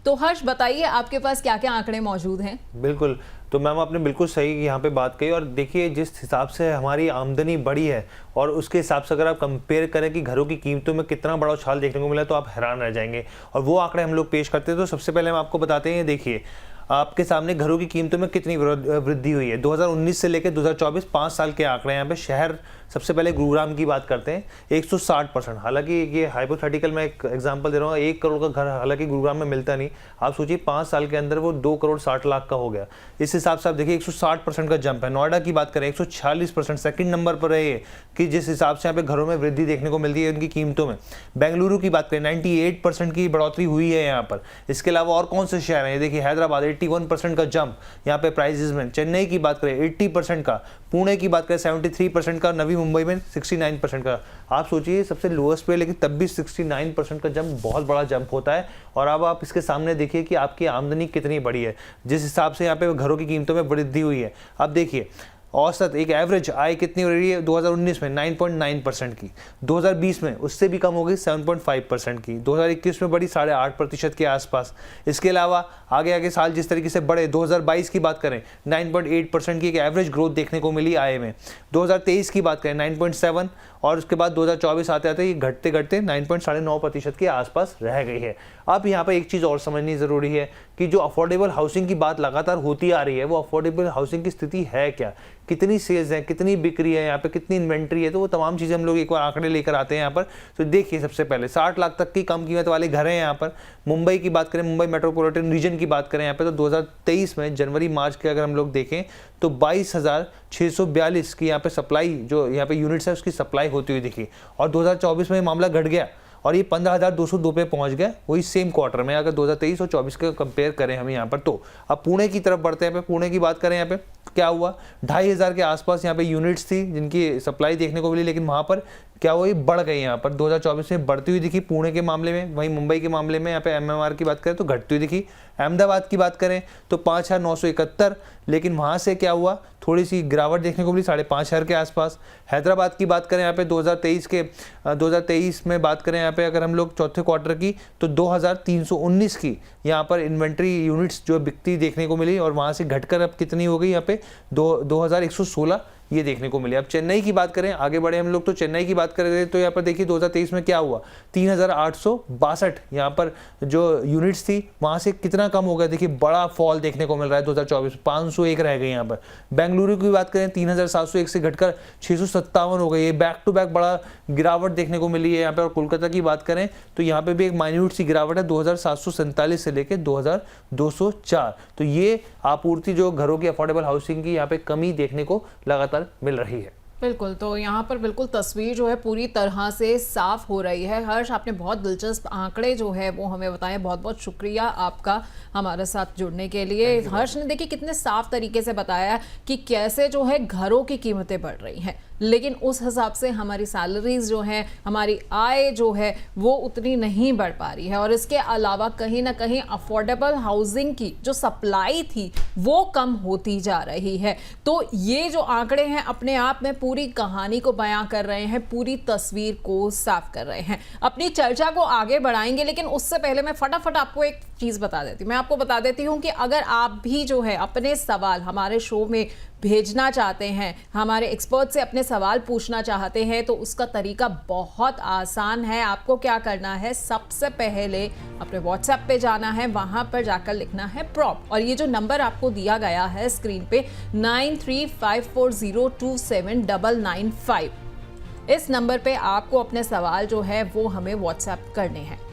तो हर्ष बताइए, आपके पास क्या क्या आंकड़े मौजूद हैं? बिल्कुल, तो मैम आपने बिल्कुल सही यहाँ पे बात कही। और देखिए जिस हिसाब से हमारी आमदनी बढ़ी है और उसके हिसाब से अगर आप कंपेयर करें कि घरों की कीमतों में कितना बड़ा उछाल देखने को मिला, तो आप हैरान रह जाएंगे। और वो आंकड़े हम लोग पेश करते हैं। तो सबसे पहले हम आपको बताते हैं, देखिए आपके सामने घरों की कीमतों में कितनी वृद्धि हुई है 2019 से लेकर 2024, 5 साल के आंकड़े यहाँ पे। शहर सबसे पहले गुरुग्राम की बात करते हैं, 160%। हालांकि ये हाइपोथेटिकल मैं एक एग्जांपल दे रहा हूँ, 1 करोड़ का घर हालांकि गुरुग्राम में मिलता नहीं। आप सोचिए 5 साल के अंदर वो 2 करोड़ 60 लाख का हो गया। इस हिसाब से आप देखिए 160% का जंप है। नोएडा की बात करें 146%, सेकंड नंबर पर है ये, कि जिस हिसाब से यहाँ पे घरों में वृद्धि देखने को मिलती है उनकी कीमतों में। बेंगलुरु की बात करें 98% की बढ़ोतरी हुई है यहाँ पर। इसके अलावा और कौन से शहर हैं, ये देखिए हैदराबाद 81% का जंप यहाँ पे प्राइजेस में। चेन्नई की बात करें 80% का, पुणे की बात करें 73% का, नवी मुंबई में 69% का। आप सोचिए सबसे लोएस्ट पे, लेकिन तब भी 69% का जंप बहुत बड़ा जंप होता है। और अब आप इसके सामने देखिए कि आपकी आमदनी कितनी बड़ी है, जिस हिसाब से यहाँ पे घरों की कीमतों में वृद्धि हुई है। अब देखिए औसत एक एवरेज आय कितनी हो रही है 2019 में 9.9% की, 2020 में उससे भी कम हो गई 7.5% की, 2021 में बढ़ी 8.5% के आसपास। इसके अलावा आगे आगे साल जिस तरीके से बढ़े, 2022 की बात करें 9.8% की एक एवरेज ग्रोथ देखने को मिली आय में। 2023 की बात करें 9.7, और उसके बाद 2024 आते आते ये घटते घटते 9.9% के आसपास रह गई है। अब यहाँ पर एक चीज़ और समझनी ज़रूरी है कि जो अफोर्डेबल हाउसिंग की बात लगातार होती आ रही है, वो अफोर्डेबल हाउसिंग की स्थिति है क्या, कितनी सेल्स है, कितनी बिक्री है यहाँ पे, कितनी इन्वेंट्री है। तो वो तमाम चीज़ें हम लोग एक बार आंकड़े लेकर आते हैं यहाँ पर। तो देखिए सबसे पहले 60 लाख तक की कम कीमत वाले घर हैं यहाँ पर। मुंबई की बात करें, मुंबई मेट्रोपॉलिटन रीजन की बात करें यहाँ पे, तो 2023 में जनवरी मार्च के अगर हम लोग देखें तो 22,642 की यहाँ पे सप्लाई, जो यहाँ पे यूनिट्स है उसकी सप्लाई होती हुई दिखी। और 2024 में मामला घट गया और ये 15,202 पे पहुंच गए, वही सेम क्वार्टर में, अगर 2023 और 24 का कंपेयर करें हम यहाँ पर। तो अब पुणे की तरफ बढ़ते हैं। पुणे की बात करें यहाँ पे क्या हुआ, 2,500 के आसपास यहाँ पे यूनिट्स थी जिनकी सप्लाई देखने को मिली, लेकिन वहाँ पर क्या हुई, बढ़ गई यहाँ पर 2024 में बढ़ती हुई दिखी पुणे के मामले में। वहीं मुंबई के मामले में यहाँ पे एमएमआर की बात करें तो घटती हुई दिखी। अहमदाबाद की बात करें तो 5,971, लेकिन वहाँ से क्या हुआ, थोड़ी सी गिरावट देखने को मिली 5,500 के आसपास। हैदराबाद की बात करें यहाँ पे 2023 में बात करें यहाँ पे अगर हम लोग चौथे क्वार्टर की, तो 2,319 की यहाँ पर इन्वेंट्री यूनिट्स जो बिकती देखने को मिली, और वहाँ से घटकर अब कितनी हो गई यहाँ पे 2,116 ये देखने को मिले। अब चेन्नई की बात करें, आगे बढ़े हम लोग, तो चेन्नई की बात करें तो यहाँ पर देखिए 2023 में क्या हुआ, 3,862 यहाँ पर जो यूनिट्स थी वहाँ से कितना कम हो गया, देखिए बड़ा फॉल देखने को मिल रहा है। 2024 501 रह गई यहाँ पर। बेंगलुरु की बात करें 3,701 से घटकर 657 हो गई, ये बैक टू बैक बड़ा गिरावट देखने को मिली है यहाँ पे। और कोलकाता की बात करें तो यहाँ पे भी एक माइन्यूट सी गिरावट है, 2,747 से लेकर 2,204। तो ये आपूर्ति जो घरों की अफोर्डेबल हाउसिंग की यहाँ पे कमी देखने को लगातार मिल रही है। बिल्कुल, तो यहाँ पर बिल्कुल तस्वीर जो है पूरी तरह से साफ हो रही है। हर्ष, आपने बहुत दिलचस्प आंकड़े जो है वो हमें बताए, बहुत बहुत शुक्रिया आपका हमारे साथ जुड़ने के लिए। हर्ष ने देखिए कितने साफ तरीके से बताया कि कैसे जो है घरों की कीमतें बढ़ रही हैं, लेकिन उस हिसाब से हमारी सैलरीज जो है, हमारी आय जो है वो उतनी नहीं बढ़ पा रही है। और इसके अलावा कहीं ना कहीं अफोर्डेबल हाउसिंग की जो सप्लाई थी वो कम होती जा रही है। तो ये जो आंकड़े हैं अपने आप में पूरी कहानी को बयां कर रहे हैं, पूरी तस्वीर को साफ कर रहे हैं। अपनी चर्चा को आगे बढ़ाएंगे, लेकिन उससे पहले मैं फटाफट आपको एक चीज बता देती हूँ। मैं आपको बता देती हूँ कि अगर आप भी जो है अपने सवाल हमारे शो में भेजना चाहते हैं, हमारे एक्सपर्ट से अपने सवाल पूछना चाहते हैं, तो उसका तरीका बहुत आसान है। आपको क्या करना है, सबसे पहले अपने व्हाट्सएप पे जाना है, वहां पर जाकर लिखना है प्रॉम्प्ट, और ये जो नंबर आपको दिया गया है स्क्रीन पे 9354027995, इस नंबर पे आपको अपने सवाल जो है वो हमें व्हाट्सएप करने हैं।